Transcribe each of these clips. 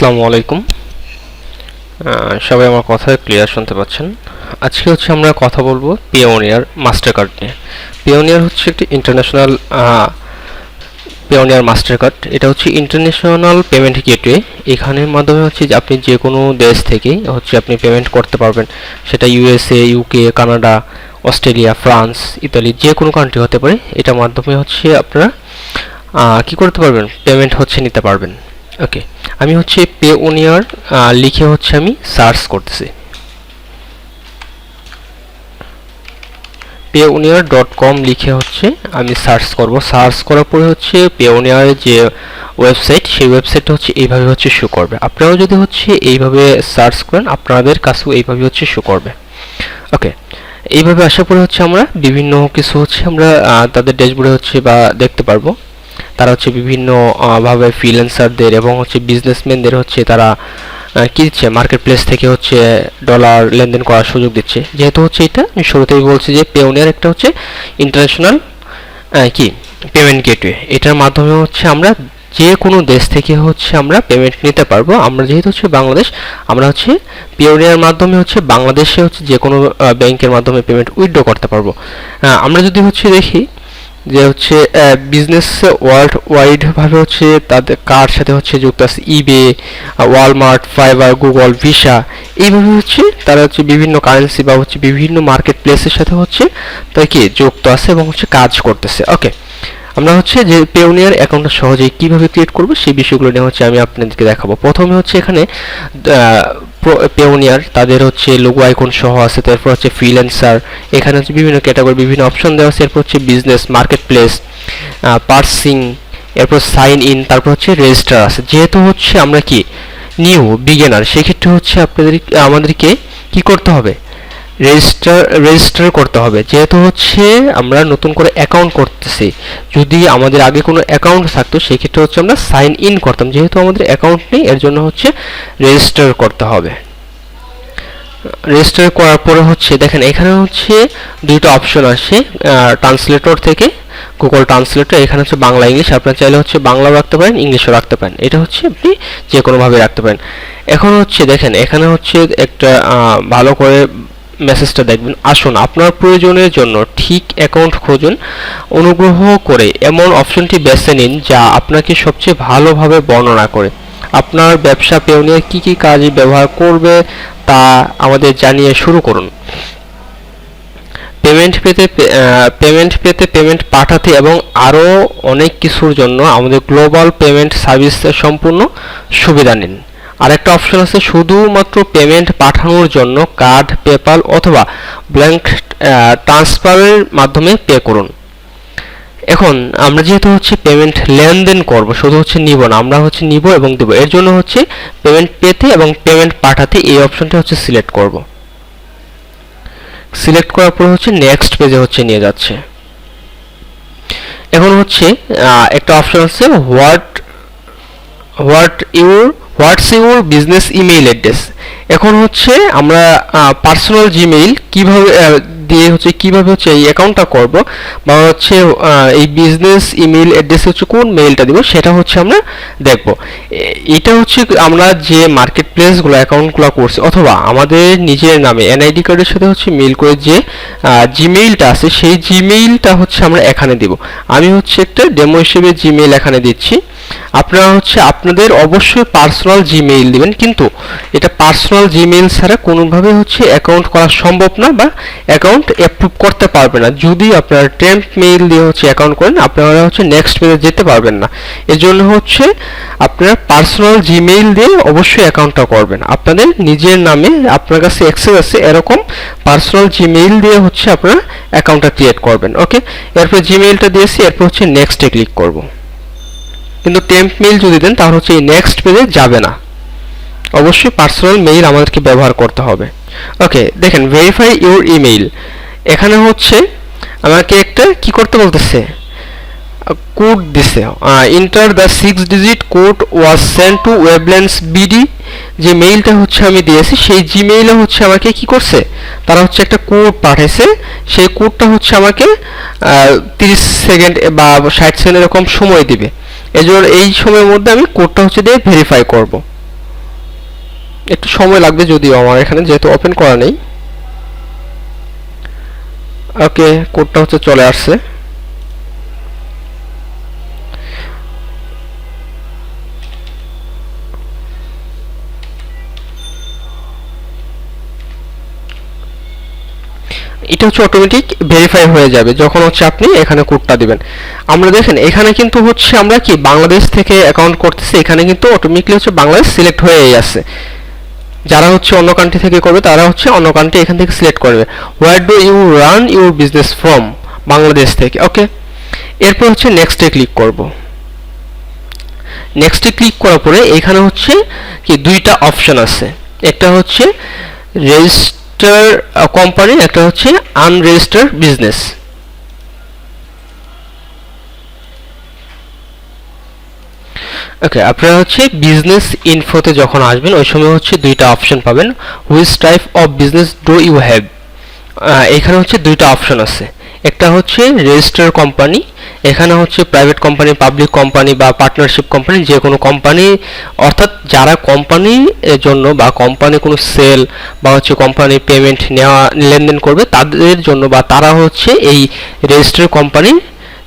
আসসালামু আলাইকুম। সবাই আমার কথা ক্লিয়ার শুনতে পাচ্ছেন? আজকে আমরা কথা বলবো পিওনিয়ার মাস্টার কার্ড নিয়ে। পিওনিয়ার হচ্ছে একটি ইন্টারন্যাশনাল পিওনিয়ার মাস্টার কার্ড। এটা হচ্ছে ইন্টারন্যাশনাল পেমেন্ট গেটওয়ে। এখানের মাধ্যমে যে আপনি যে কোনো দেশ থেকে আপনি পেমেন্ট করতে পারবেন। সেটা USA, UK, Canada, Australia, France, Italy, যে কোনো কান্ট্রি হতে পারে। এটার মাধ্যমে আপনারা কি করতে পারবেন? পেমেন্ট নিতে পারবেন। ওকে, আমি পেওনিয়ার লিখে আমি সার্চ করতেছি। payoneer.com লিখে আমি সার্চ করব। সার্চ করার পরে পেওনিয়ার যে ওয়েবসাইট, সেই ওয়েবসাইটটা এইভাবে শো করবে। আপনারাও যদি এইভাবে সার্চ করেন, আপনাদের কাছেও এইভাবে শো করবে। ওকে, এইভাবে আসার পরে আমরা বিভিন্ন কিছু আমরা তাদের ড্যাশবোর্ডে বা দেখতে পারবো। তারা বিভিন্ন ভাবে ফ্রিল্যান্সারদের এবং বিজনেসম্যানদের তারা কি দিচ্ছে, মার্কেট প্লেস থেকে ডলার লেনদেন করার সুযোগ দিচ্ছে। যেহেতু এটা আমি শুরুতেই বলছি যে পেওনিয়ার একটা ইন্টারন্যাশনাল কি পেমেন্ট গেটওয়ে। এটার মাধ্যমে আমরা যে কোনো দেশ থেকে আমরা পেমেন্ট নিতে পারবো। আমরা যেহেতু বাংলাদেশ, আমরা পেওনিয়ার মাধ্যমে বাংলাদেশে যে কোনো ব্যাংকের মাধ্যমে পেমেন্ট উইথড্র করতে পারবো। আমরা যদি দেখি যে বিজনেস ওয়ার্ল্ড ওয়াইড ভাবে তাদের কার সাথে যুক্ত আছে ইবে, ওয়ালমার্ট, ফাইবার, গুগল, ভিসা। এইভাবে তারা বিভিন্ন কারেন্সি বা বিভিন্ন মার্কেট প্লেসের সাথে তারা কি যুক্ত আছে এবং কাজ করতেছে। ওকে, আমরা যে পেওনিয়ার অ্যাকাউন্টটা সহজেই কিভাবে ক্রিয়েট করব সেই বিষয়গুলো নিয়ে আমি আপনাদেরকে দেখাবো। প্রথমে এখানে পেওনিয়ার তাদের লোগো আইকন সহ আছে। তারপর ফ্রিল্যান্সার, এখানে বিভিন্ন ক্যাটাগরি, বিভিন্ন অপশন দেওয়া আছে। এরপর বিজনেস, মার্কেট প্লেস, পার্সিং, এরপর সাইন ইন, তারপর রেজিস্টার আছে। যেহেতু আমরা কি নিউ বিগিনার, সেক্ষেত্রে আমাদেরকে কি করতে হবে? রেজিস্টার করতে হবে। যেহেতু আমরা নতুন করে অ্যাকাউন্ট করতেছি, যদি আমাদের আগে কোনো অ্যাকাউন্ট থাকতো সেক্ষেত্রে আমরা সাইন ইন করতাম। যেহেতু আমাদের অ্যাকাউন্ট নেই, এর জন্য রেজিস্টার করতে হবে। রেজিস্টার করার পরে দেখেন এখানে দুইটা অপশন আসে ট্রান্সলেটর থেকে, গুগল ট্রান্সলেটর। এখানে বাংলা, ইংলিশ। আপনারা চাইলে বাংলাও রাখতে পারেন, ইংলিশও রাখতে পারেন। এটা আপনি যে কোনোভাবে রাখতে পারেন। এখন দেখেন এখানে একটা ভালো করে মেসেজটা দেখবেন। আসুন আপনার প্রয়োজনের জন্য ঠিক অ্যাকাউন্ট খুঁজুন। অনুগ্রহ করে এমন অপশনটি বেছে নিন যা আপনাকে সবচেয়ে ভালোভাবে বর্ণনা করে। আপনার ব্যবসা পেওনিয়ার কি কি কাজে ব্যবহার করবে তা আমাদের জানিয়ে শুরু করুন। পেমেন্ট পেতে, পেমেন্ট পাঠাতে এবং আরও অনেক কিছুর জন্য আমাদের গ্লোবাল পেমেন্ট সার্ভিসের সম্পূর্ণ সুবিধা নিন। আরেকটা অপশন আছে শুধুমাত্র পেমেন্ট পাঠানোর জন্য কার্ড, পেপাল অথবা ব্যাংক ট্রান্সফারের মাধ্যমে পে করুন। এখন আমরা যেহেতু পেমেন্ট লেনদেন করব, শুধু নিব না, আমরা নিব এবং দেব। এর জন্য পেমেন্ট পেতে এবং পেমেন্ট পাঠাতে এই অপশনটা সিলেক্ট করব। সিলেক্ট করার পর নেক্সট পেজে নিয়ে যাচ্ছে। এখন একটা অপশন আছে what's your business email address. এখন আমরা পার্সোনাল জিমেইল কিভাবে দিয়ে কিভাবে এই অ্যাকাউন্টটা করব, বা এই বিজনেস ইমেইল অ্যাড্রেসে কোন মেইলটা দিব, সেটা আমরা দেখব। এটা আমরা যে মার্কেট প্লেসগুলো অ্যাকাউন্টগুলো করছি, অথবা আমাদের নিজের নামে এনআইডি কার্ডের সাথে মেইল করে যে জিমেইলটা আছে, সেই জিমেইলটা আমরা এখানে দিব। আমি একটা ডেমো হিসেবে জিমেইল এখানে দিচ্ছি। আপনারা আপনাদের অবশ্যই পার্সোনাল জিমেইল দিবেন, কিন্তু এটা পার্সোনাল জিমেইল ছাড়া কোনোভাবে অ্যাকাউন্ট করা সম্ভব না, বা অ্যাকাউন্ট অ্যাপ্রুভ করতে পারবে না। যদি আপনারা টেম্প মেইল দিয়ে অ্যাকাউন্ট করেন, আপনারা নেক্সট পেজে যেতে পারবেন না। এর জন্য আপনারা পার্সোনাল জিমেইল দিয়ে অবশ্যই অ্যাকাউন্টটা করবেন। আপনাদের নিজের নামে আপনার কাছে অ্যাক্সেস আছে এরকম পার্সোনাল জিমেইল দিয়ে আপনারা অ্যাকাউন্টটা ক্রিয়েট করবেন। ওকে, এরপর জিমেইলটা দিয়েছি, এরপর নেক্সটে ক্লিক করব। কিন্তু টেম্প মেইল যদি দেন তাহলে এই নেক্সট পেজে যাবে না। অবশ্যই পার্সোনাল মেইল আমাদেরকে ব্যবহার করতে হবে। ওকে, দেখেন ভেরিফাই ইউর ইমেইল। এখানে আমাকে একটা কি করতে বলতেছে, কোড দিছে। Enter the 6 digit code was sent to weblance BD. যে মেইলটা আমি দিয়েছি, সেই জিমেইলে আমাকে কি করছে, তারা একটা কোড পাঠাইছে। সেই কোডটা আমাকে 30 সেকেন্ড বা 60 সেকেন্ড এরকম সময় দিবে। এজন্য এই সময়ের মধ্যে আমি কোডটা দিয়ে ভেরিফাই করব। একটু সময় লাগবে যদিও আমার এখানে যেহেতু ওপেন করা নেই। ওকে, কোডটা হচ্ছে চলে আসছে। এটা হচ্ছে অটোমেটিক ভেরিফাই হয়ে যাবে যখন হচ্ছে আপনি এখানে কোডটা দিবেন। আমরা দেখেন এখানে কিন্তু হচ্ছে আমরা কি বাংলাদেশ থেকে অ্যাকাউন্ট করতেছি, এখানে কিন্তু অটোমেটিকলি হচ্ছে বাংলাদেশ সিলেক্ট হয়েই আছে। যারা হচ্ছে অন্য কান্ট্রি থেকে করবে তারা হচ্ছে অন্য কান্ট্রি এখান থেকে সিলেক্ট করবে। Where do you run your business from, Bangladesh থেকে। ওকে, এরপর হচ্ছে নেক্সটে ক্লিক করব। নেক্সটে ক্লিক করার পরে এখানে হচ্ছে কি দুইটা অপশন আছে, একটা হচ্ছে রেজিস্টার কোম্পানি, একটা হচ্ছে আনরেজিস্টার বিজনেস। ওকে, আপনারা হচ্ছে বিজনেস ইনফোতে যখন আসবেন ওই সময় হচ্ছে দুইটা অপশন পাবেন, which type of business do you have. এখানে হচ্ছে দুইটা অপশন আছে, একটা হচ্ছে রেজিস্টার কোম্পানি, এখানে হচ্ছে প্রাইভেট কোম্পানি, পাবলিক কোম্পানি বা পার্টনারশিপ কোম্পানি, যে কোনো কোম্পানি, অর্থাৎ যারা কোম্পানির জন্য বা কোম্পানি কোনো সেল বা হচ্ছে কোম্পানি পেমেন্ট নেওয়া লেনদেন করবে তাদের জন্য, বা তারা হচ্ছে এই রেজিস্টার কোম্পানির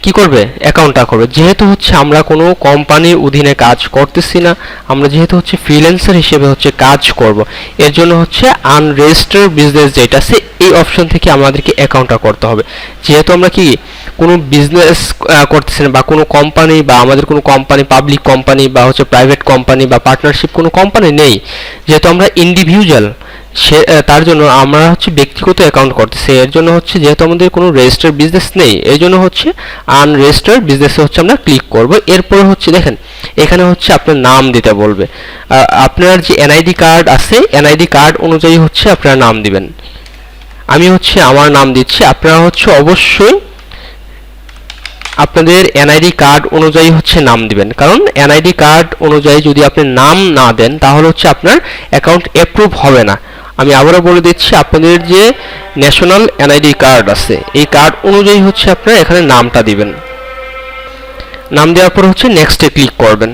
কি করবে, অ্যাকাউন্টটা করবে। যেহেতু হচ্ছে আমরা কোনো কোম্পানির অধীনে কাজ করতেছি না, আমরা যেহেতু হচ্ছে ফ্রিল্যান্সার হিসেবে হচ্ছে কাজ করব, এর জন্য হচ্ছে আনরেজিস্টার্ড বিজনেস যেটা আছে এই অপশন থেকে আমাদেরকে অ্যাকাউন্টটা করতে হবে। যেহেতু আমরা কি কোনো বিজনেস করতেছি না বা কোনো কোম্পানি, বা আমাদের কোনো কোম্পানি পাবলিক কোম্পানি বা হচ্ছে প্রাইভেট কোম্পানি বা পার্টনারশিপ কোনো কোম্পানি নেই, যেহেতু আমরা ইন্ডিভিজুয়াল, সে তার জন্য আমরা হচ্ছে ব্যক্তিগত অ্যাকাউন্ট করতেছি। এর জন্য হচ্ছে যেহেতু আমাদের কোনো রেজিস্টার্ড বিজনেস নেই, এই জন্য হচ্ছে আনরেজিস্টার্ড বিজনেসে হচ্ছে আমরা ক্লিক করব। এরপরে হচ্ছে দেখেন এখানে হচ্ছে আপনার নাম দিতে বলবে, আপনার যে এনআইডি কার্ড আছে এনআইডি কার্ড অনুযায়ী হচ্ছে আপনারা নাম দিবেন। আমি হচ্ছে আমার নাম দিচ্ছি, আপনারা হচ্ছে অবশ্যই আপনাদের এনআইডি কার্ড অনুযায়ী হচ্ছে নাম দিবেন, কারণ এনআইডি কার্ড অনুযায়ী যদি আপনি নাম না দেন তাহলে হচ্ছে আপনার অ্যাকাউন্ট অ্যাপ্রুভ হবে না। আমি আবারও বলে দিচ্ছি, আপনাদের যে ন্যাশনাল এনআইডি কার্ড আছে এই কার্ড অনুযায়ী হচ্ছে আপনারা এখানে নামটা দিবেন। নাম দেওয়ার পর হচ্ছে নেক্সটে ক্লিক করবেন।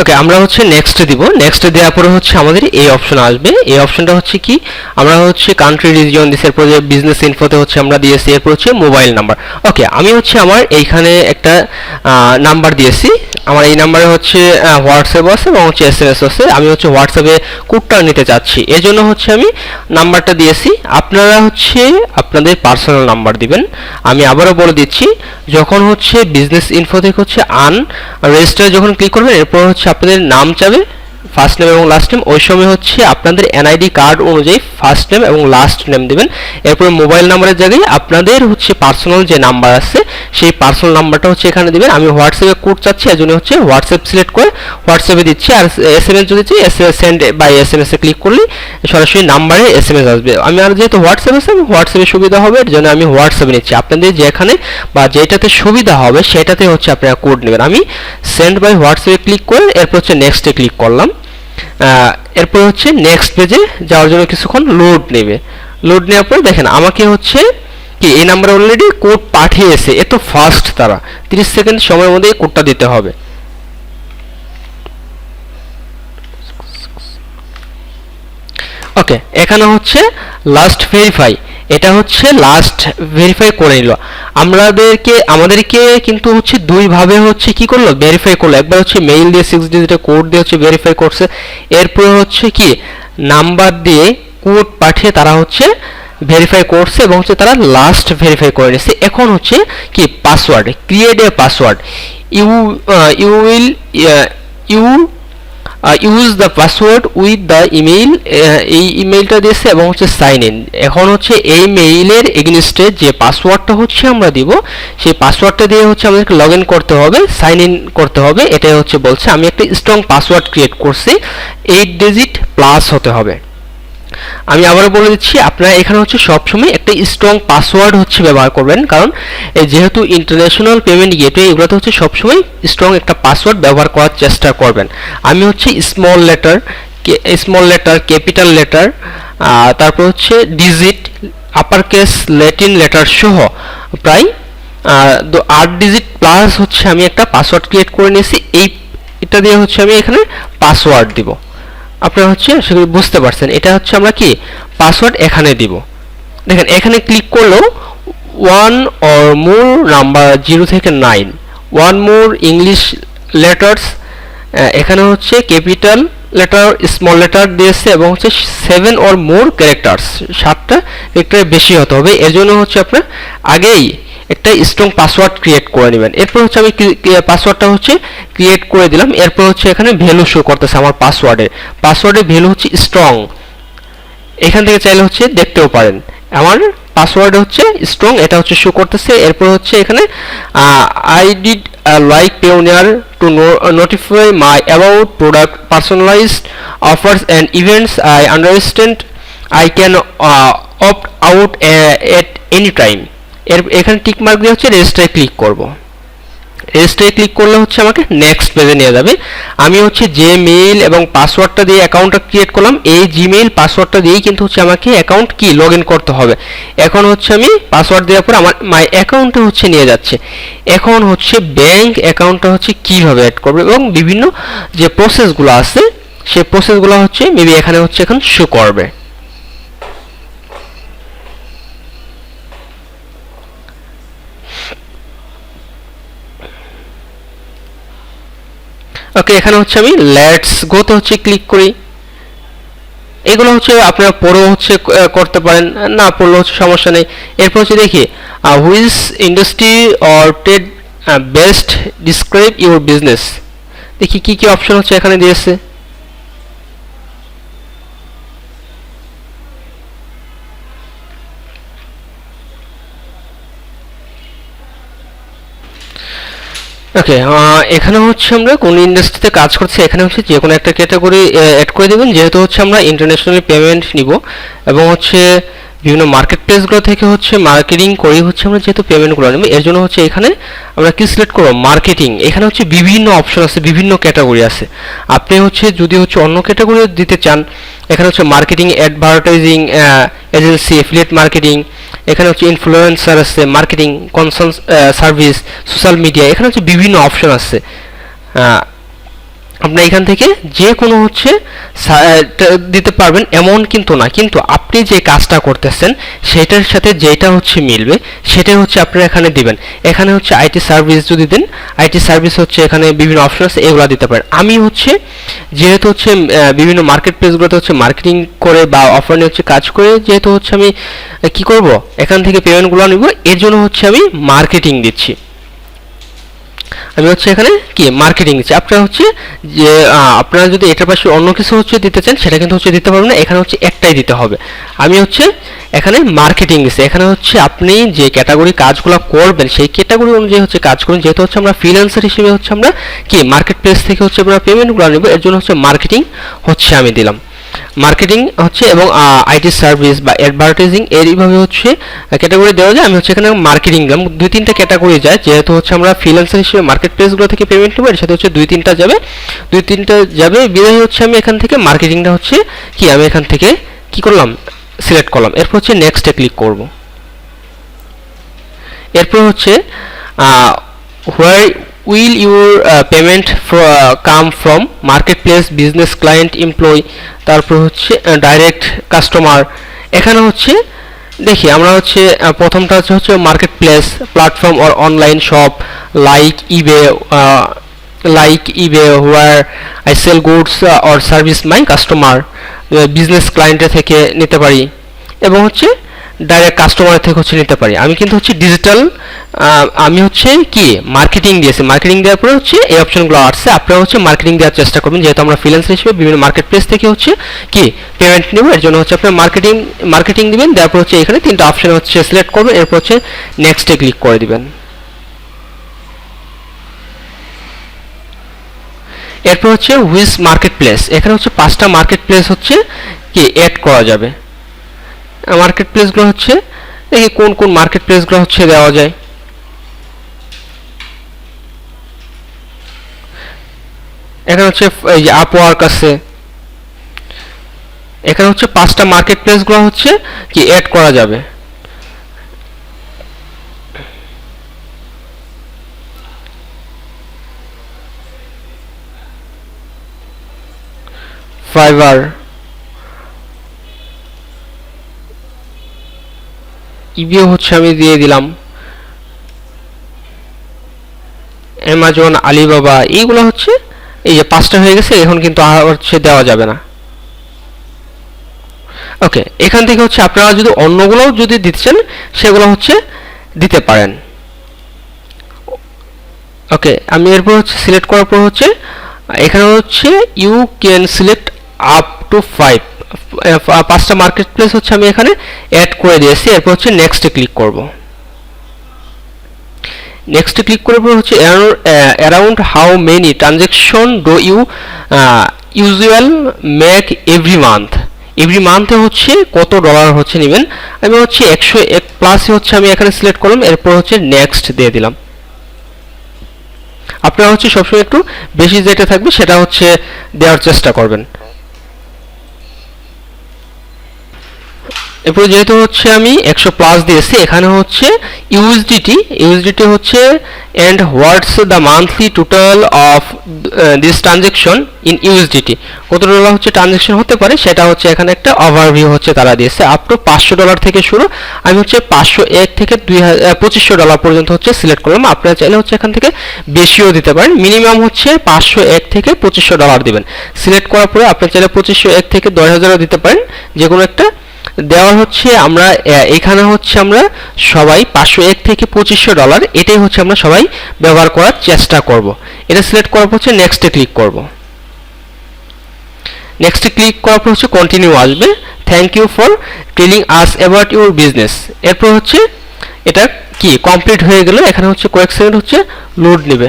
ওকে, আমরা হচ্ছে নেক্সট দিব। নেক্সট দেওয়ার পরে হচ্ছে আমাদের এই অপশন আসবে। এই অপশনটা হচ্ছে কি, আমরা হচ্ছে কান্ট্রি রিজিয়ন দিয়েছি, এরপর যে বিজনেস ইনফোতে হচ্ছে আমরা দিয়েছি, এরপর হচ্ছে মোবাইল নাম্বার। ওকে, আমি হচ্ছে আমার এইখানে একটা নাম্বার দিয়েছি, আমার এই নাম্বারে হচ্ছে হোয়াটসঅ্যাপ আছে এবং হচ্ছে এসএমএস আছে। আমি হচ্ছে হোয়াটসঅ্যাপে কোডটা নিতে চাচ্ছি, এই জন্য হচ্ছে আমি নাম্বারটা দিয়েছি। আপনারা হচ্ছে আপনাদের পার্সোনাল নাম্বার দিবেন। আমি আবারও বলে দিচ্ছি, যখন হচ্ছে বিজনেস ইনফো থেকে হচ্ছে রেজিস্টার যখন ক্লিক করবেন এরপর হচ্ছে আপনাদের নাম চাবে, ফার্স্ট নেম এবং লাস্ট নেম। ওই সময় হচ্ছে আপনাদের এনআইডি কার্ড অনুযায়ী ফার্স্ট নেম এবং লাস্ট নেম দিবেন। এরপর মোবাইল নাম্বারের জায়গায় আপনাদের হচ্ছে পার্সোনাল যে নাম্বার আছে সেই পার্সোনাল নাম্বারটা হচ্ছে এখানে দিবেন। আমি হোয়াটসঅ্যাপে কোড চাচ্ছি, এজন্য হচ্ছে হোয়াটসঅ্যাপ সিলেক্ট করে হোয়াটসঅ্যাপে দিচ্ছি। আর এসএমএস যদি চাই এসএমএস সেন্ড বাই এসএমএস এ ক্লিক করলে সরাসরি নাম্বারে এসএমএস আসবে। আমি আর যেহেতু হোয়াটসঅ্যাপ আছে আমি হোয়াটসঅ্যাপে সুবিধা হবে, এর জন্য আমি হোয়াটসঅ্যাপে নিচ্ছি। আপনাদের যেখানে বা যেটাতে সুবিধা হবে সেটাতে হচ্ছে আপনারা কোড নেবেন। আমি সেন্ড বাই হোয়াটসঅ্যাপে ক্লিক করে এরপর হচ্ছে নেক্সটে ক্লিক করলাম। এরপর হচ্ছে নেক্সট পেজে যাওয়ার জন্য কিছুক্ষণ লোড নেবে। লোড নেওয়ার পর দেখেন আমাকে হচ্ছে কি এই নাম্বারে অলরেডি কোড পাঠিয়েছে, এত ফাস্ট তারা 30 সেকেন্ড সময়ের মধ্যে কোডটা দিতে হবে। ওকে, এখানে হচ্ছে লাস্ট ভেরিফাই, এটা হচ্ছে লাস্ট ভেরিফাই করে নিল। আমাদেরকে কিন্তু হচ্ছে দুই ভাবে হচ্ছে কি করলো, ভেরিফাই করলো। একবার হচ্ছে মেইল দিয়ে 6 ডিজিটের কোড দিয়ে হচ্ছে ভেরিফাই করছে, এরপর হচ্ছে কি নাম্বার দিয়ে কোড পাঠিয়ে তারা হচ্ছে ভেরিফাই করছে এবং হচ্ছে তারা লাস্ট ভেরিফাই করে নিচ্ছে। এখন হচ্ছে কি password, create a password, you will you use the password with the email, এই ইমেইলটা দিয়েছে এবং হচ্ছে সাইন ইন। এখন হচ্ছে এই মেইলের এগেইনস্টে যে পাসওয়ার্ডটা হচ্ছে আমরা দিব সেই পাসওয়ার্ডটা দিয়ে হচ্ছে আমাদেরকে লগ ইন করতে হবে, সাইন ইন করতে হবে। এটাই হচ্ছে বলছে আমি একটা স্ট্রং পাসওয়ার্ড ক্রিয়েট করছি, 8 ডিজিট প্লাস হতে হবে। আমি আবারও বলে দিচ্ছি, আপনারা এখানে হচ্ছে সবসময় একটা স্ট্রং পাসওয়ার্ড হচ্ছে ব্যবহার করবেন, কারণ যেহেতু ইন্টারন্যাশনাল পেমেন্ট গেটওয়ে এগুলোতে হচ্ছে সবসময় স্ট্রং একটা পাসওয়ার্ড ব্যবহার করার চেষ্টা করবেন। আমি হচ্ছে স্মল লেটার ক্যাপিটাল লেটার তারপর হচ্ছে digit upper case Latin letter সহ প্রায় 8 ডিজিট প্লাস হচ্ছে আমি একটা পাসওয়ার্ড ক্রিয়েট করে নিয়েছি। এটা দিয়ে হচ্ছে আমি এখানে পাসওয়ার্ড দিব। আপনারা হচ্ছে সেগুলো বুঝতে পারছেন। এটা হচ্ছে আমরা কি পাসওয়ার্ড এখানে দিব। দেখেন এখানে ক্লিক করলেও ওয়ান অর মোর নাম্বার 0 থেকে 9, ওয়ান মোর ইংলিশ লেটার্স, এখানে হচ্ছে ক্যাপিটাল লেটার স্মল লেটার দিয়েছে, এবং হচ্ছে 7 অর মোর ক্যারেক্টার্স, 7টা ক্যারেক্টারের বেশি হতে হবে। এর জন্য হচ্ছে আপনার আগেই একটা স্ট্রং পাসওয়ার্ড ক্রিয়েট করে নেবেন। এরপর হচ্ছে আমি পাসওয়ার্ডটা হচ্ছে ক্রিয়েট করে দিলাম। এরপর হচ্ছে এখানে ভ্যালু শো করতেছে আমার পাসওয়ার্ডের ভ্যালু হচ্ছে স্ট্রং। এখান থেকে চাইলে হচ্ছে দেখতেও পারেন আমার পাসওয়ার্ড হচ্ছে স্ট্রং, এটা হচ্ছে শো করতেছে। এরপর হচ্ছে এখানে I did like Payoneer to notify my about product personalised offers and events, I understand I can opt out at any time. এখানে টিক মার্ক দিয়ে হচ্ছে রেজিস্টারে ক্লিক করব। রেজিস্টারে ক্লিক করলে হচ্ছে আমাকে নেক্সট পেজে নিয়ে যাবে। আমি হচ্ছে যে মেইল এবং পাসওয়ার্ডটা দিয়ে অ্যাকাউন্টটা ক্রিয়েট করলাম, এই জিমেইল পাসওয়ার্ডটা দিয়েই কিন্তু হচ্ছে আমাকে অ্যাকাউন্ট কি লগ ইন করতে হবে। এখন হচ্ছে আমি পাসওয়ার্ড দেওয়ার পর আমার মাই অ্যাকাউন্টে হচ্ছে নিয়ে যাচ্ছে। এখন হচ্ছে ব্যাংক অ্যাকাউন্টটা হচ্ছে কিভাবে অ্যাড করবে এবং বিভিন্ন যে প্রসেসগুলো আছে সেই প্রসেসগুলো হচ্ছে মেবি এখানে হচ্ছে এখন শো করবে। ওকে, এখানে হচ্ছে আমি লেটস গোতে হচ্ছে ক্লিক করি। এগুলো হচ্ছে আপনারা পড়েও হচ্ছে করতে পারেন, না পড়লেও হচ্ছে সমস্যা নেই। এরপর হচ্ছে দেখি which industry or trade best describe your business. দেখি কি কি অপশন হচ্ছে এখানে দিয়েছে। ওকে, এখানে হচ্ছে আমরা কোন ইন্ডাস্ট্রিতে কাজ করছি, এখানে হচ্ছে যে কোনো একটা ক্যাটাগরি অ্যাড করে দেবেন, যেহেতু হচ্ছে আমরা ইন্টারন্যাশনালি পেমেন্ট নিব এবং হচ্ছে বিভিন্ন মার্কেট প্লেসগুলো থেকে হচ্ছে মার্কেটিং করে হচ্ছে আমরা যেহেতু পেমেন্টগুলো নেব, এর জন্য হচ্ছে এখানে আমরা কি সিলেক্ট করব মার্কেটিং। এখানে হচ্ছে বিভিন্ন অপশন আছে, বিভিন্ন ক্যাটাগরি আছে। আপনি হচ্ছে যদি হচ্ছে অন্য ক্যাটাগরি দিতে চান, এখানে হচ্ছে marketing, advertising agency, affiliate marketing, এখানে হচ্ছে ইনফ্লুয়েন্সার আছে, marketing consult service, social media, এখানে হচ্ছে বিভিন্ন অপশন আছে। আপনি এখান থেকে যে কোনো হচ্ছে দিতে পারবেন এমন কিন্তু না, কিন্তু আপনি যে কাজটা করতেছেন সেটার সাথে যেটা হচ্ছে মিলবে সেটাই হচ্ছে আপনারা এখানে দিবেন। এখানে হচ্ছে আইটি সার্ভিস যদি দেন, আইটি সার্ভিস হচ্ছে এখানে বিভিন্ন অপশন আছে, এগুলো দিতে পারেন। আমি হচ্ছে যেহেতু হচ্ছে বিভিন্ন মার্কেট প্লেসগুলোতে হচ্ছে মার্কেটিং করে বা অফার নিয়ে হচ্ছে কাজ করে, যেহেতু হচ্ছে আমি কি করব এখান থেকে পেমেন্টগুলো নিব, এর জন্য হচ্ছে আমি মার্কেটিং দিচ্ছি। আমি হচ্ছে এখানে কি মার্কেটিং দিচ্ছি। আপনারা হচ্ছে যে আপনারা যদি এটার পাশে অন্য কিছু হচ্ছে দিতে চান সেটা কিন্তু হচ্ছে দিতে পারবেন না, এখানে হচ্ছে একটাই দিতে হবে। আমি হচ্ছে এখানে মার্কেটিং দিচ্ছি। এখানে হচ্ছে আপনি যে ক্যাটাগরি কাজগুলো করবেন সেই ক্যাটাগরি অনুযায়ী হচ্ছে কাজ করুন। যেহেতু হচ্ছে আমরা ফ্রিল্যান্সার হিসেবে হচ্ছে আমরা কি মার্কেট প্লেস থেকে হচ্ছে আমরা পেমেন্টগুলো নেব, এর জন্য হচ্ছে মার্কেটিং হচ্ছে আমি দিলাম। মার্কেটিং হচ্ছে এবং আইটি সার্ভিস বা অ্যাডভার্টাইজিং এইভাবে হচ্ছে ক্যাটাগরি দেওয়া যায়। আমি হচ্ছে এখানে মার্কেটিং দিলাম, 2-3টা ক্যাটাগরি যায়, যেহেতু হচ্ছে আমরা ফ্রিল্যান্সার হিসেবে মার্কেট প্লেসগুলো থেকে পেমেন্ট নেবো, এর সাথে হচ্ছে 2-3টা যাবে, 2-3টা যাবে বিদায় হচ্ছে আমি এখান থেকে মার্কেটিংটা হচ্ছে কি আমি এখান থেকে কি করলাম সিলেক্ট করলাম। এরপর হচ্ছে নেক্সটে ক্লিক করব। এরপর হচ্ছে where will your payment come from, marketplace, business, client, employee, তারপর হচ্ছে ডাইরেক্ট কাস্টমার। এখানে হচ্ছে দেখি আমরা হচ্ছে প্রথমটা হচ্ছে marketplace, platform or online shop like eBay, where I sell goods or service my customer. Business ক্লায়েন্টের থেকে নিতে পারি এবং হচ্ছে ডাইরেক্ট কাস্টমার থেকে হচ্ছে নিতে পারি। আমি কিন্তু হচ্ছে ডিজিটাল, আমি হচ্ছে কি মার্কেটিং দিয়েছি, মার্কেটিং দেওয়ার পরে হচ্ছে এই অপশনগুলো আসছে। আপনারা হচ্ছে মার্কেটিং দেওয়ার চেষ্টা করবেন, যেহেতু আমরা ফ্রিল্যান্সার হিসেবে বিভিন্ন মার্কেট প্লেস থেকে হচ্ছে কি পেমেন্ট নেব, এর জন্য হচ্ছে আপনার মার্কেটিং দিবেন। তারপর হচ্ছে এখানে 3টা অপশন হচ্ছে সিলেক্ট করবেন, এরপর হচ্ছে নেক্সটে ক্লিক করে দিবেন। এরপর হচ্ছে হুইচ মার্কেট প্লেস, এখানে হচ্ছে 5টা মার্কেট প্লেস হচ্ছে কি অ্যাড করা যাবে। মার্কেট প্লেসগুলো হচ্ছে দেখি কোন কোন মার্কেট প্লেসগুলো হচ্ছে দেওয়া যায়। এখানে হচ্ছে এই যে আপওয়ার্ক আছে, এখানে হচ্ছে 5টা মার্কেট প্লেসগুলো হচ্ছে কি অ্যাড করা যাবে। ফাইবার, ইবিও হচ্ছে আমি দিয়ে দিলাম, অ্যামাজন, আলিবাবা, এইগুলো হচ্ছে এই যে 5টা হয়ে গেছে। এখন কিন্তু আর হচ্ছে দেওয়া যাবে না। ওকে, এখান থেকে হচ্ছে আপনারা যদি অন্যগুলোও যদি দিতে চান সেগুলো হচ্ছে দিতে পারেন। ওকে, আমি এরপর হচ্ছে সিলেক্ট করার পর হচ্ছে এখানে হচ্ছে you can select up to 5টা মার্কেট প্লেস হচ্ছে আমি এখানে অ্যাড করে দিয়েছি। এরপর হচ্ছে নেক্সটে ক্লিক করব। নেক্সটে ক্লিক করার পর হচ্ছে around how many transaction do you usual make every মান্থে হচ্ছে কত ডলার হচ্ছে নেবেন। আমি হচ্ছে 101 প্লাসে হচ্ছে আমি এখানে সিলেক্ট করলাম। এরপর হচ্ছে নেক্সট দিয়ে দিলাম। আপনারা হচ্ছে সবসময় একটু বেশি যেটা থাকবে সেটা হচ্ছে দেওয়ার চেষ্টা করবেন। এরপরে যেহেতু হচ্ছে আমি 100 প্লাস দিয়েছি, এখানে হচ্ছে ইউএসডিটি হচ্ছে and what's the monthly total of this transaction in USDT, কত ডলার হচ্ছে ট্রানজেকশন হতে পারে সেটা হচ্ছে এখানে একটা ওভারভিউ হচ্ছে তারা দিয়েছে। আপ টু $500 থেকে শুরু, আমি হচ্ছে 501 থেকে 2500 ডলার পর্যন্ত হচ্ছে সিলেক্ট করলাম। আপনারা চাইলে হচ্ছে এখান থেকে বেশিও দিতে পারেন। মিনিমাম হচ্ছে 501 থেকে 2500 ডলার দিবেন। সিলেক্ট করার পরে আপনি চাইলে 2501 থেকে 10,000ও দিতে পারেন, যে কোনো একটা দেওয়া হচ্ছে। আমরা এখানে হচ্ছে আমরা সবাই 501 থেকে 2500 ডলার, এটাই হচ্ছে আমরা সবাই ব্যবহার করার চেষ্টা করব। এটা সিলেক্ট করার পর হচ্ছে নেক্সটে ক্লিক করব। নেক্সটে ক্লিক করার পর হচ্ছে কন্টিনিউ আসবে। Thank you for telling us about your business. এরপর হচ্ছে এটা কি কমপ্লিট হয়ে গেল। এখানে হচ্ছে কয়েক সেকেন্ড হচ্ছে লোড নেবে।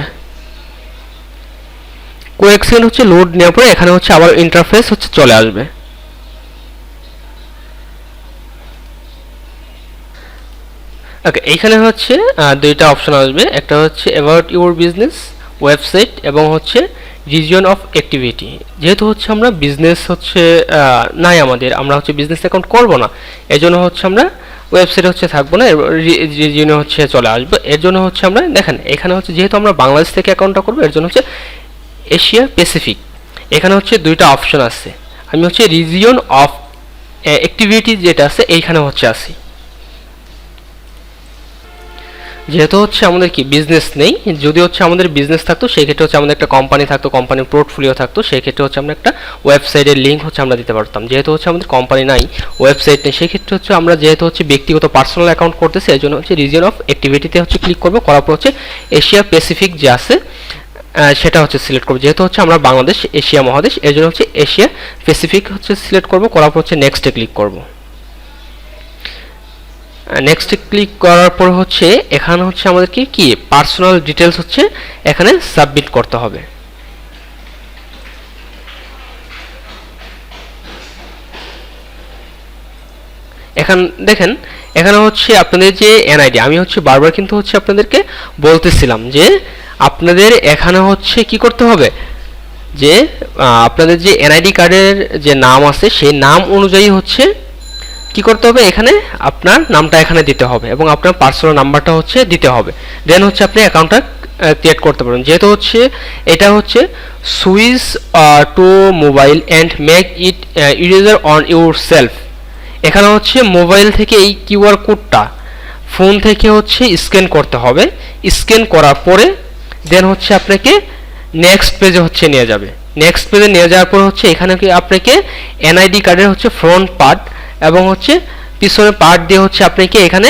কয়েক সেকেন্ড হচ্ছে লোড নেওয়ার পরে এখানে হচ্ছে আবার ইন্টারফেস হচ্ছে চলে আসবে। ওকে, এইখানে হচ্ছে দুইটা অপশন আসবে। একটা হচ্ছে অ্যাবাউট ইউর বিজনেস ওয়েবসাইট এবং হচ্ছে রিজিয়ন অফ অ্যাক্টিভিটি। যেহেতু হচ্ছে আমরা বিজনেস হচ্ছে নাই আমাদের, আমরা হচ্ছে বিজনেস অ্যাকাউন্ট করব না, এর জন্য হচ্ছে আমরা ওয়েবসাইট হচ্ছে থাকবো না, রিজিয়নে হচ্ছে চলে আসবো। এর জন্য হচ্ছে আমরা দেখেন এখানে হচ্ছে যেহেতু আমরা বাংলাদেশ থেকে অ্যাকাউন্টটা করবো, এর জন্য হচ্ছে এশিয়া প্যাসিফিক। এখানে হচ্ছে দুইটা অপশন আছে। আমি হচ্ছে রিজিয়ন অফ অ্যাক্টিভিটি যেটা আছে এইখানে হচ্ছে আসি। যেহেতু হচ্ছে আমাদের কি বিজনেস নেই, যদি হচ্ছে আমাদের বিজনেস থাকতো সেই ক্ষেত্রে হচ্ছে আমাদের একটা কোম্পানি থাকতো, কোম্পানির পোর্টফোলিও থাকতো, সেই ক্ষেত্রে হচ্ছে আমরা একটা ওয়েবসাইটের লিঙ্ক হচ্ছে আমরা দিতে পারতাম। যেহেতু হচ্ছে আমাদের কোম্পানি নাই, ওয়েবসাইট নেই, সেই ক্ষেত্রে হচ্ছে আমরা যেহেতু হচ্ছে ব্যক্তিগত পার্সোনাল অ্যাকাউন্ট করতেছি, এই জন্য হচ্ছে রিজিয়ন অফ অ্যাক্টিভিটিতে হচ্ছে ক্লিক করবো। করার পর হচ্ছে এশিয়া প্যাসিফিক যে আছে সেটা হচ্ছে সিলেক্ট করবো। যেহেতু হচ্ছে আমরা বাংলাদেশ এশিয়া মহাদেশ, এর জন্য হচ্ছে এশিয়া প্যাসিফিক হচ্ছে সিলেক্ট করবো। করার পর হচ্ছে নেক্সটে ক্লিক করবো। নেক্সটে ক্লিক করার পর হচ্ছে এখানে হচ্ছে আমাদেরকে কি পার্সোনাল ডিটেলস হচ্ছে এখানে সাবমিট করতে হবে। এখন দেখেন এখানে হচ্ছে আপনাদের যে এনআইডি, আমি হচ্ছে বারবার কিন্তু হচ্ছে আপনাদেরকে বলতেছিলাম যে আপনাদের এখানে হচ্ছে কি করতে হবে, যে আপনাদের যে এনআইডি কার্ডের যে নাম আছে সেই নাম অনুযায়ী হচ্ছে কি করতে হবে, এখানে আপনার নামটা এখানে দিতে হবে এবং আপনার পার্সোনাল নাম্বারটা হচ্ছে দিতে হবে। দেন হচ্ছে আপনি অ্যাকাউন্টটা ক্রিয়েট করতে পারবেন। যেহেতু হচ্ছে এটা হচ্ছে switch to mobile and make it easier on yourself. এখানে হচ্ছে মোবাইল থেকে এই কিউআর কোডটা ফোন থেকে হচ্ছে স্ক্যান করতে হবে। স্ক্যান করার পরে দেন হচ্ছে আপনাকে নেক্সট পেজে হচ্ছে নিয়ে যাবে। নেক্সট পেজে নিয়ে যাওয়ার পর হচ্ছে এখানে কি আপনাকে এনআইডি কার্ডের হচ্ছে ফ্রন্ট পার্ট এবং হচ্ছে পিছনের পার্ট দিয়ে হচ্ছে আপনাকে এখানে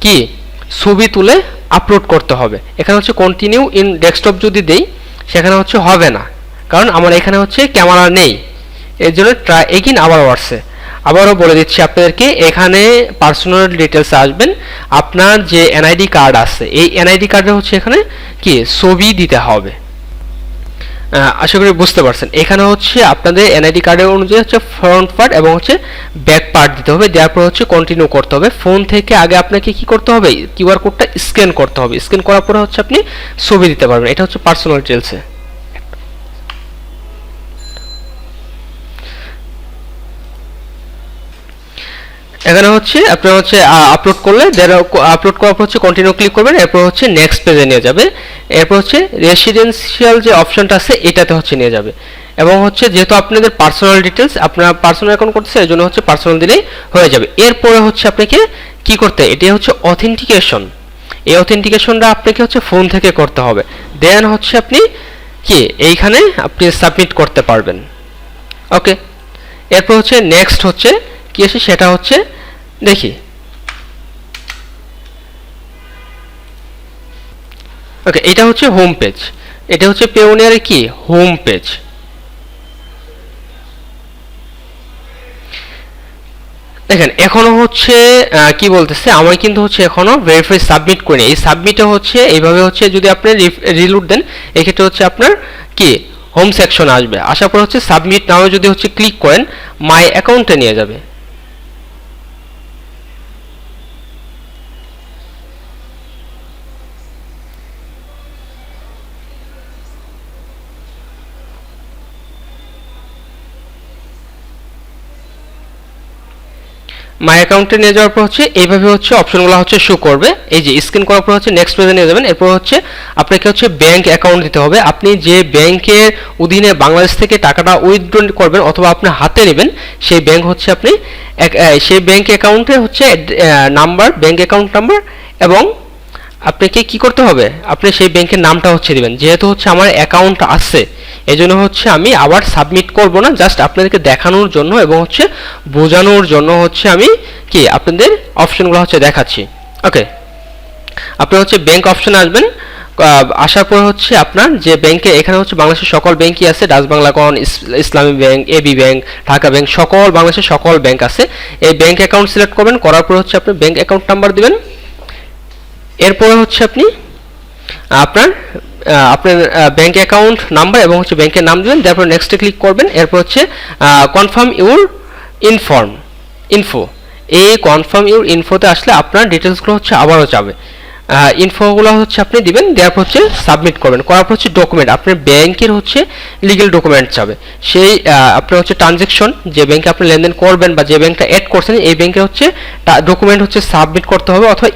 কি ছবি তুলে আপলোড করতে হবে। এখানে হচ্ছে কন্টিনিউ ইন ডেস্কটপ যদি দেই সেখানে হচ্ছে হবে না, কারণ আমার এখানে হচ্ছে ক্যামেরা নেই। এর জন্য ট্রাই এগিন আবার ওয়ার্সে আবারও বলে দিচ্ছি আপনাদেরকে, এখানে পার্সোনাল ডিটেলস আসবেন। আপনার যে এনআইডি কার্ড আছে এই এনআইডি কার্ডে হচ্ছে এখানে কি ছবি দিতে হবে। আশা করি বুঝতে পারছেন। এখানে হচ্ছে আপনাদের এনআইডি কার্ডের অনুযায়ী হচ্ছে ফ্রন্ট পার্ট এবং হচ্ছে ব্যাক পার্ট দিতে হবে। দেওয়ার পর হচ্ছে কন্টিনিউ করতে হবে। ফোন থেকে আগে আপনাকে কি করতে হবে, কিউআর কোডটা স্ক্যান করতে হবে। স্ক্যান করার পরে হচ্ছে আপনি ছবি দিতে পারবেন। এটা হচ্ছে পার্সোনাল ডিটেলসে। এখানে হচ্ছে আপনারা হচ্ছে আপলোড করলে আপলোড করার পর হচ্ছে কন্টিনিউ ক্লিক করবেন, এরপর হচ্ছে নেক্সট পেজে নিয়ে যাবে, এরপর হচ্ছে রেসিডেন্সিয়াল যে অপশনটা আছে এটাতে হচ্ছে নিয়ে যাবে। এবং হচ্ছে যেহেতু আপনাদের পার্সোনাল ডিটেলস, আপনারা পার্সোনাল অ্যাকাউন্ট করতেছে এই জন্য হচ্ছে পার্সোনাল দিলেই হয়ে যাবে। এরপরে হচ্ছে আপনাকে কি করতে, এটি হচ্ছে অথেন্টিকেশন। এই অথেন্টিকেশনটা আপনাকে হচ্ছে ফোন থেকে করতে হবে, দেন হচ্ছে আপনি কি এইখানে আপনি সাবমিট করতে পারবেন। ওকে, এরপর হচ্ছে নেক্সট হচ্ছে কি আছে সেটা হচ্ছে দেখি। ওকে, এটা হচ্ছে হোম পেজ, এটা হচ্ছে পেওনিয়ারের কি হোম পেজ। দেখেন এখনো হচ্ছে কি বলতেছে, আমি কিন্তু হচ্ছে এখনো ভেরিফাই সাবমিট করিনি। এই সাবমিটে হচ্ছে এইভাবে হচ্ছে যদি আপনি রিলোড দেন এক্ষেত্রে হচ্ছে আপনার কি হোম সেকশন আসবে, আসার পর হচ্ছে সাবমিট নাও যদি হচ্ছে ক্লিক করেন মাই অ্যাকাউন্টে নিয়ে যাবে। মাই অ্যাকাউন্টে নিয়ে যাওয়ার পর হচ্ছে এইভাবে হচ্ছে অপশনগুলো হচ্ছে শো করবে। এই যে স্ক্যান করার পর হচ্ছে নেক্সট পেজে নিয়ে যাবেন। এরপর হচ্ছে আপনাকে হচ্ছে ব্যাংক অ্যাকাউন্ট দিতে হবে। আপনি যে ব্যাংকের অধীনে বাংলাদেশ থেকে টাকাটা উইথড্র করবেন অথবা আপনি হাতে নেবেন সেই ব্যাংক হচ্ছে আপনি সেই ব্যাংক অ্যাকাউন্টে হচ্ছে নাম্বার, ব্যাংক অ্যাকাউন্ট নাম্বার এবং আপনাকে কি করতে হবে, আপনি সেই ব্যাংকের নামটা হচ্ছে দিবেন। যেহেতু হচ্ছে আমার অ্যাকাউন্ট আছে এই জন্য হচ্ছে আমি আবার সাবমিট করব না, জাস্ট আপনাদেরকে দেখানোর জন্য এবং হচ্ছে বোঝানোর জন্য হচ্ছে আমি কি আপনাদের অপশনগুলো হচ্ছে দেখাচ্ছি। ওকে, আপনি হচ্ছে ব্যাংক অপশনে আসবেন, আসার পর হচ্ছে আপনার যে ব্যাংকে এখানে হচ্ছে বাংলাদেশের সকল ব্যাংকই আছে, ডাচ বাংলাকন, Islami bank, AB bank, Dhaka bank, সকল বাংলাদেশের সকল ব্যাংক আছে। এই ব্যাংক অ্যাকাউন্ট সিলেক্ট করবেন, করার পর হচ্ছে আপনি ব্যাংক অ্যাকাউন্ট নাম্বার দিবেন। এরপরে হচ্ছে আপনি আপনার আপনার ব্যাংক অ্যাকাউন্ট নাম্বার এবং হচ্ছে ব্যাংকের নাম দেবেন, তারপর নেক্সটে ক্লিক করবেন। এরপর হচ্ছে কনফার্ম ইউর ইনফো, এই কনফার্ম ইউর ইনফোতে আসলে আপনার ডিটেলসগুলো হচ্ছে আবারও যাবে, ইনফোগুলো হচ্ছে আপনি দিবেন, দেওয়ার পর হচ্ছে সাবমিট করবেন। করার পর হচ্ছে ডকুমেন্ট, আপনার ব্যাংকের হচ্ছে লিগ্যাল ডকুমেন্ট যাবে, সেই আপনার হচ্ছে ট্রানজ্যাকশন যে ব্যাংকে আপনি লেনদেন করবেন বা যে ব্যাংকটা অ্যাড করছেন এই ব্যাংকের হচ্ছে ডকুমেন্ট হচ্ছে সাবমিট করতে হবে, অথবা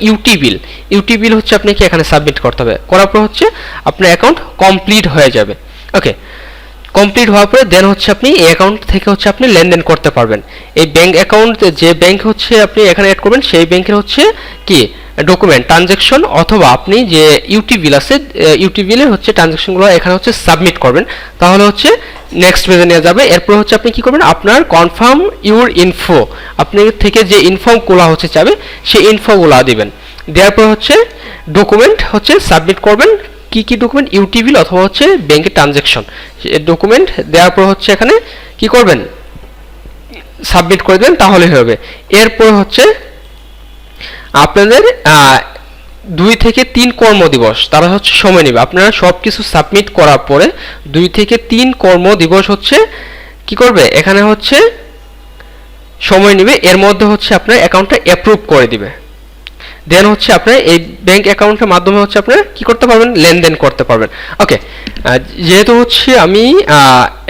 ইউটি বিল হচ্ছে আপনাকে এখানে সাবমিট করতে হবে। করার পর হচ্ছে আপনার অ্যাকাউন্ট কমপ্লিট হয়ে যাবে। ওকে, কমপ্লিট হওয়ার পরে দেন হচ্ছে আপনি এই অ্যাকাউন্ট থেকে হচ্ছে আপনি লেনদেন করতে পারবেন। এই ব্যাংক অ্যাকাউন্ট যে ব্যাংক হচ্ছে আপনি এখানে অ্যাড করবেন সেই ব্যাংকের হচ্ছে কি ডকুমেন্ট ট্রানজ্যাকশন অথবা আপনি যে ইউটি বিল আছে ইউটি বিলের হচ্ছে ট্রানজ্যাকশনগুলো এখানে হচ্ছে সাবমিট করবেন, তাহলে হচ্ছে নেক্সট পেজে নিয়ে যাবে। এরপর হচ্ছে আপনি কি করবেন, আপনার কনফার্ম ইউর ইনফো আপনার থেকে যে ইনফর্মগুলো হচ্ছে চাবে সেই ইনফোগুলো দিবেন, দেওয়ার পর হচ্ছে ডকুমেন্ট হচ্ছে সাবমিট করবেন। কি কি ডকুমেন্ট, ইউটি বিল অথবা হচ্ছে ব্যাংকের ট্রানজ্যাকশন ডকুমেন্ট দেওয়ার পর হচ্ছে এখানে কি করবেন, সাবমিট করে দেবেন, তাহলে হবে। এরপর হচ্ছে আপনাদের 2 থেকে 3 কর্মদিবস তারা হচ্ছে সময় নেবে। আপনারা সব কিছু সাবমিট করার পরে 2 থেকে 3 কর্মদিবস হচ্ছে কি করবে, এখানে হচ্ছে সময় নেবে, এর মধ্যে হচ্ছে আপনার অ্যাকাউন্টটা অ্যাপ্রুভ করে দিবে। দেন হচ্ছে আপনার এই ব্যাংক অ্যাকাউন্টের মাধ্যমে হচ্ছে আপনারা কি করতে পারবেন, লেনদেন করতে পারবেন। ওকে, যেহেতু হচ্ছে আমি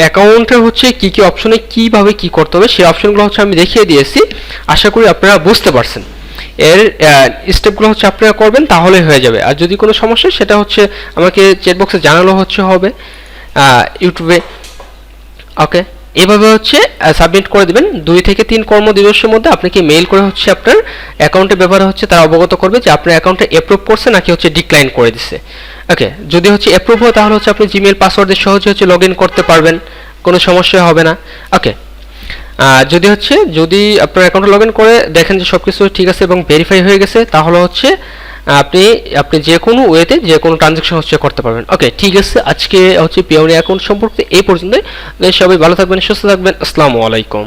অ্যাকাউন্টে হচ্ছে কি কি অপশনে কিভাবে কি করতে হবে সেই অপশনগুলো হচ্ছে আমি দেখিয়ে দিয়েছি, আশা করি আপনারা বুঝতে পারছেন। এর স্টেপগুলো হচ্ছে আপনারা করবেন তাহলেই হয়ে যাবে। আর যদি কোনো সমস্যা সেটা হচ্ছে আমাকে চ্যাট বক্সে জানানো হচ্ছে হবে ইউটিউবে। ওকে, এভাবে হচ্ছে সাবমিট করে দিবেন। 2 থেকে 3 কর্মদিবসের মধ্যে আপনাকে মেইল করে হচ্ছে আপনার অ্যাকাউন্টের ব্যাপারে হচ্ছে তারা অবগত করবে যে আপনার অ্যাকাউন্টে অ্যাপ্রুভ করছে নাকি হচ্ছে ডিক্লাইন করে দিচ্ছে। ওকে, যদি হচ্ছে অ্যাপ্রুভ হয় তাহলে হচ্ছে আপনি জিমেইল পাসওয়ার্ড দিয়ে সহজে হচ্ছে লগ ইন করতে পারবেন, কোনো সমস্যা হবে না। ওকে, যদি আপনার অ্যাকাউন্টে লগ ইন করে দেখেন যে সব কিছু ঠিক আছে এবং ভেরিফাই হয়ে গেছে তাহলে হচ্ছে আপনি যে কোনো ওয়েতে যে কোনো ট্রানজ্যাকশন হচ্ছে করতে পারবেন। ওকে, ঠিক আছে, আজকে হচ্ছে পেওনি অ্যাকাউন্ট সম্পর্কে এই পর্যন্তই। সবাই ভালো থাকবেন, সুস্থ থাকবেন, আসসালামু আলাইকুম।